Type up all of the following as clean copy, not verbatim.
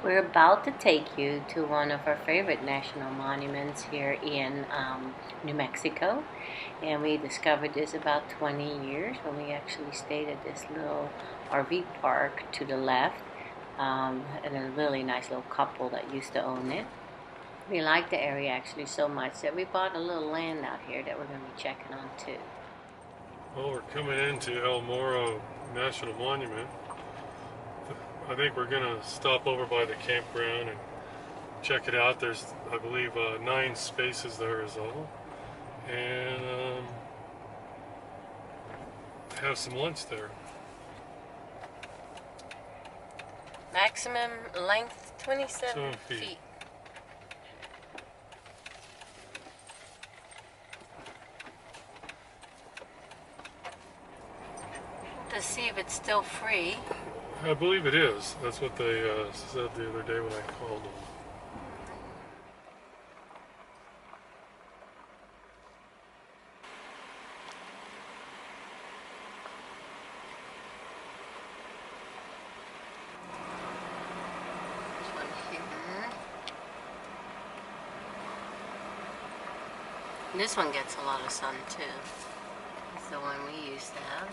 We're about to take you to one of our favorite national monuments here in New Mexico. And we discovered this about 20 years when we actually stayed at this little RV park to the left. And a really nice little couple that used to own it. We liked the area actually so much that we bought a little land out here that we're going to be checking on too. Well, we're coming into El Morro National Monument. I think we're going to stop over by the campground and check it out. There's, I believe, 9 spaces there is all. And have some lunch there. Maximum length 27 feet. To see if it's still free. I believe it is. That's what they said the other day when I called them. This one here. And this one gets a lot of sun too. It's the one we used to have.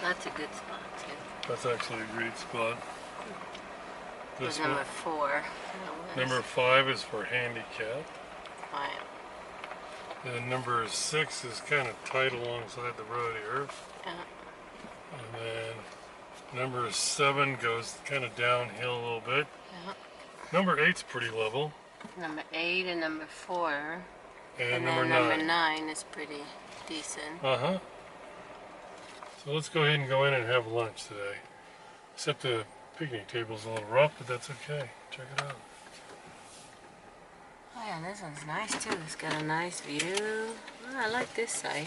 That's a good spot too. That's actually a great spot. This number 4. Number 5 is for handicap. 5. And number 6 is kind of tight alongside the road here. And then number 7 goes kind of downhill a little bit. Number 8's pretty level. Number 8 and number 4. And then number 9 is pretty decent. So let's go ahead and go in and have lunch today. Except the picnic table's a little rough, but that's okay. Check it out. Oh yeah, this one's nice too. It's got a nice view. Oh, I like this side.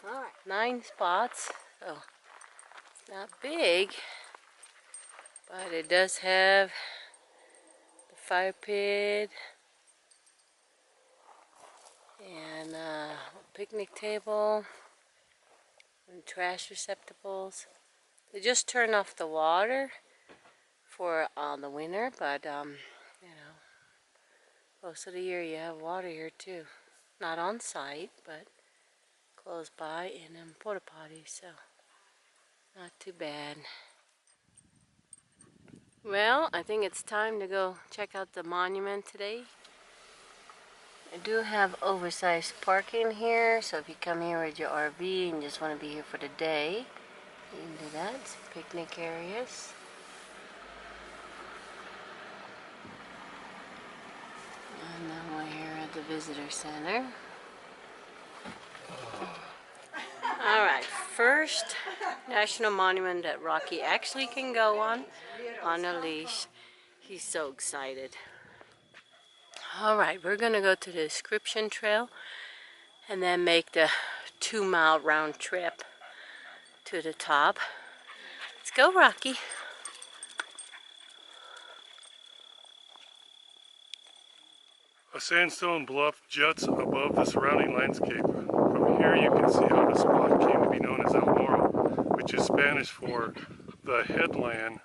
Alright, 9 spots. Oh, it's not big, but it does have the fire pit and a picnic table and trash receptacles. They just turn off the water for the winter, but you know, most of the year you have water here too. Not on site, but close by in porta potties, so not too bad. Well, I think it's time to go check out the monument today. I do have oversized parking here, so if you come here with your RV and just want to be here for the day, you can do that. Some picnic areas. And then we're here at the visitor center. Alright, first national monument that Rocky actually can go on a leash. He's so excited. Alright, we're going to go to the Inscription Trail and then make the 2-mile round trip to the top. Let's go, Rocky. A sandstone bluff juts above the surrounding landscape. From here you can see how the spot came to be known as El Morro, which is Spanish for the headland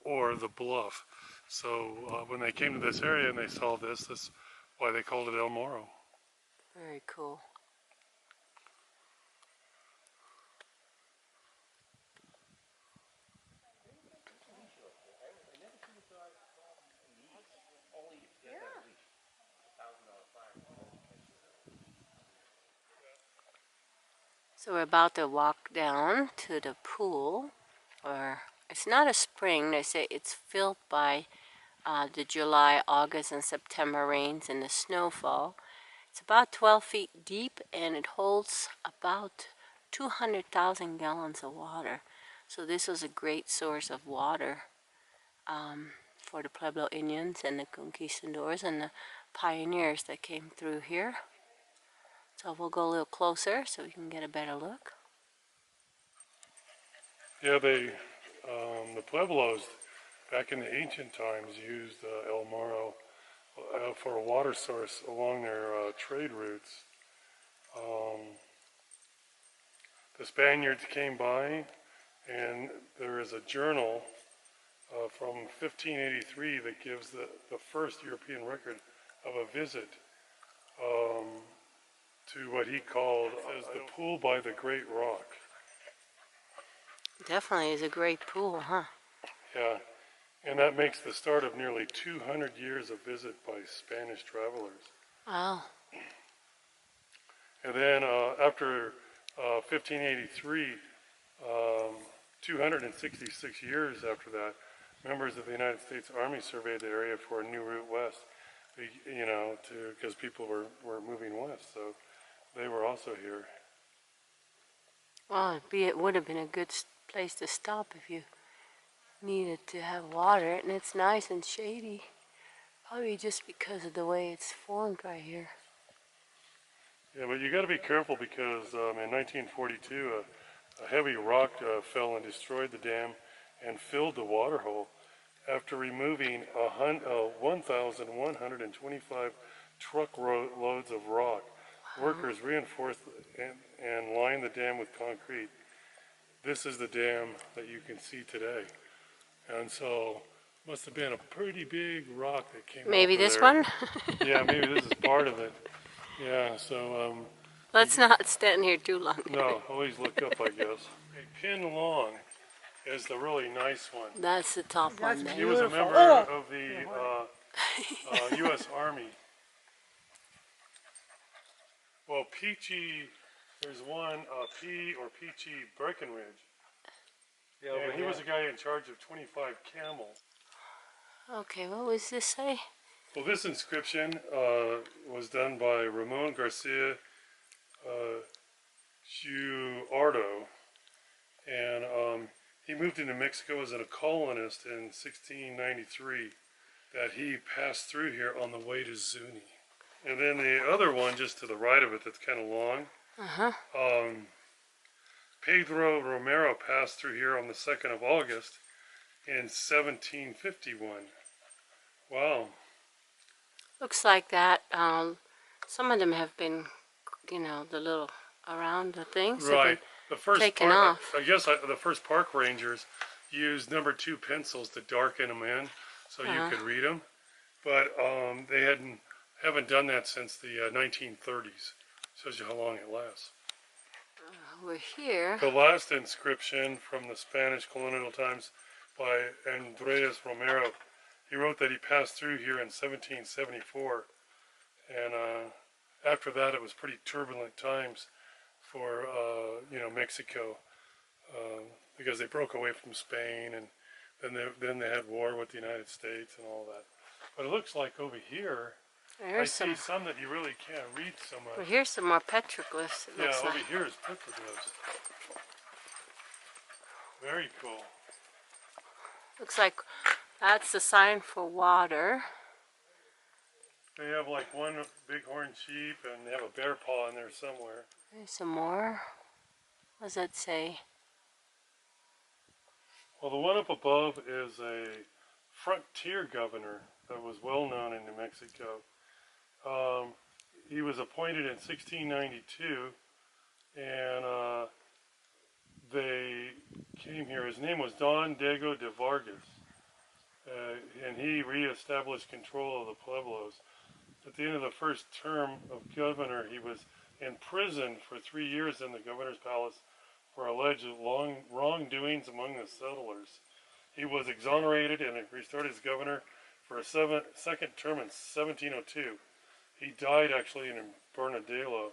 or the bluff. So when they came to this area and they saw this, that's why they called it El Morro. Very cool. So we're about to walk down to the pool, or it's not a spring. They say it's filled by the July, August, and September rains and the snowfall. It's about 12 feet deep and it holds about 200,000 gallons of water. So this was a great source of water for the Pueblo Indians and the conquistadors and the pioneers that came through here. So we'll go a little closer so we can get a better look. Yeah, the Pueblos back in the ancient times used El Morro for a water source along their trade routes. the Spaniards came by, and there is a journal from 1583 that gives the first European record of a visit to what he called as the pool by the Great Rock. Definitely is a great pool, huh? Yeah, and that makes the start of nearly 200 years of visit by Spanish travelers. Wow. And then after 1583, 266 years after that, members of the United States Army surveyed the area for a new route west, you know, because people were moving west, so they were also here. Well, it would have been a good place to stop if you needed to have water, and it's nice and shady. Probably just because of the way it's formed right here. Yeah, but you got to be careful because in 1942, a heavy rock fell and destroyed the dam and filled the water hole. After removing 1,125 truck loads of rock, workers reinforced and lined the dam with concrete. This is the dam that you can see today. And so, must have been a pretty big rock that came Maybe over this there. one? Yeah, maybe this is part of it. Yeah, so... Let's not stand here too long. no, always look up, I guess. A pin long is the really nice one. That's the top one there. He was a member of the U.S. Army. Well, Peachy, there's one, P or Peachy Breckenridge. Yeah, and he was a guy in charge of 25 camels. Okay, what was this say? Well, this inscription was done by Ramon Garcia Guardo, and he moved into Mexico as a colonist in 1693. That he passed through here on the way to Zuni. And then the other one, just to the right of it, that's kind of long. Pedro Romero passed through here on the 2nd of August in 1751. Wow. Looks like that. Some of them have been, you know, the little around the things. Right. The first taken park, off. I guess the first park rangers used number 2 pencils to darken them in so you could read them. But they haven't done that since the 1930s. Shows you how long it lasts. We're here. The last inscription from the Spanish colonial times by Andres Romero, he wrote that he passed through here in 1774. And after that, it was pretty turbulent times for, you know, Mexico, because they broke away from Spain, and then they had war with the United States and all that. But it looks like over here, I see some that you really can't read so much. Well, here's some more petroglyphs. It looks over like. here is petroglyphs. Very cool. Looks like that's the sign for water. They have like one bighorn sheep, and they have a bear paw in there somewhere. There's some more. What does that say? Well, the one up above is a frontier governor that was well known in New Mexico. He was appointed in 1692, and they came here. His name was Don Diego de Vargas, and he reestablished control of the Pueblos. At the end of the first term of governor, he was imprisoned for 3 years in the governor's palace for alleged wrongdoings among the settlers. He was exonerated and restored as governor for a second term in 1702. He died actually in Bernardillo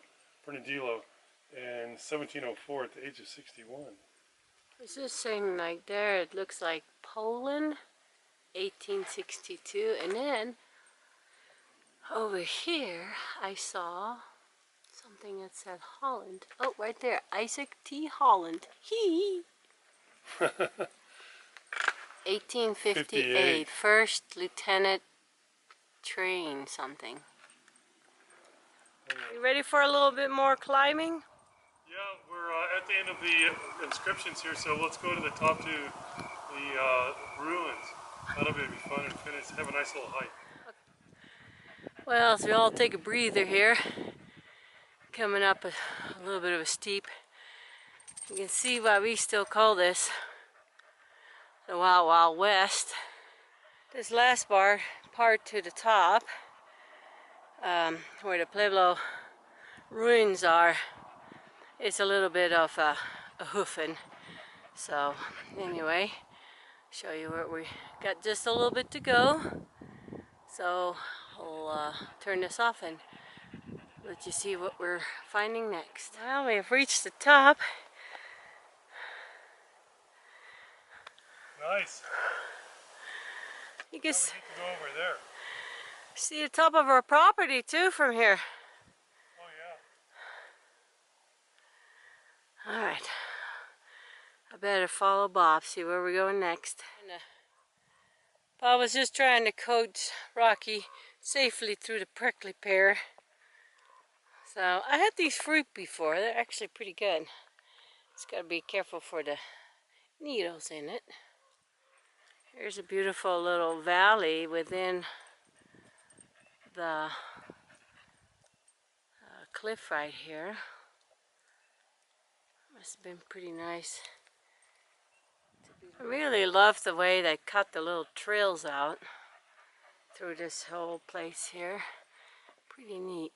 in 1704 at the age of 61. Is this saying like there? It looks like Poland, 1862, and then over here I saw something that said Holland. Oh, right there, Isaac T. Holland. He. 1858, first lieutenant train something. You ready for a little bit more climbing? Yeah, we're at the end of the inscriptions here, so let's go to the top to the ruins. That'll be fun and finish. Have a nice little hike. Well, so we'll all take a breather here. Coming up a little bit of a steep You can see why we still call this the Wild Wild West. This last part to the top, where the Pueblo ruins are, it's a little bit of a hoofing. So anyway, show you where we got just a little bit to go. So I'll turn this off and let you see what we're finding next. Well, we have reached the top. Nice. You can Now we get to go over there. see the top of our property too from here. Oh yeah. All right. I better follow Bob, see where we're going next. Bob was just trying to coach Rocky safely through the prickly pear. So I had these fruit before. They're actually pretty good. Just gotta be careful for the needles in it. Here's a beautiful little valley within the cliff right here. Must have been pretty nice. I really love the way they cut the little trails out through this whole place here. Pretty neat.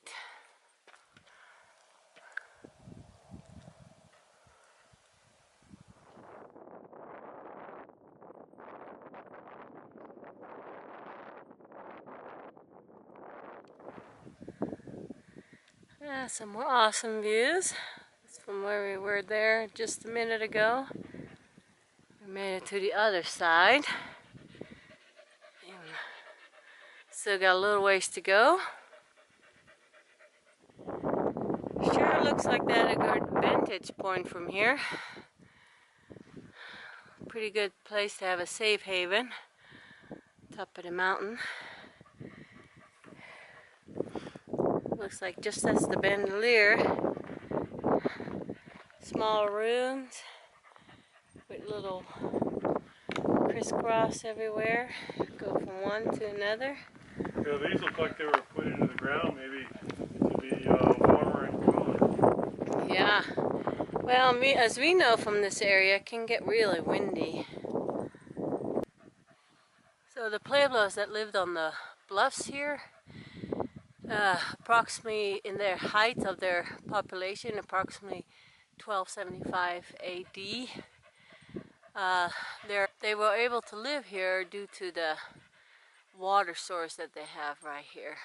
Some more awesome views. That's from where we were there just a minute ago. We made it to the other side. And still got a little ways to go. Sure looks like that a good vantage point from here. Pretty good place to have a safe haven. Top of the mountain. Looks like just that's the bandolier. Small rooms with little crisscross everywhere. Go from one to another. Yeah, these look like they were put into the ground maybe to be warmer and cooler. Yeah. Well, as we know from this area, it can get really windy. So the Pueblos that lived on the bluffs here, approximately in their height of their population, approximately 1275 AD. They were able to live here due to the water source that they have right here.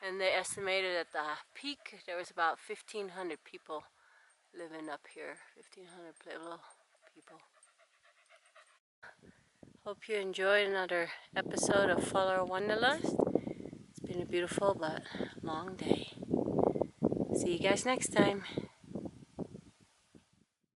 And they estimated at the peak there was about 1,500 people living up here, 1,500 Pueblo people. Hope you enjoyed another episode of Your Wanderlust. It's been a beautiful but long day. See you guys next time.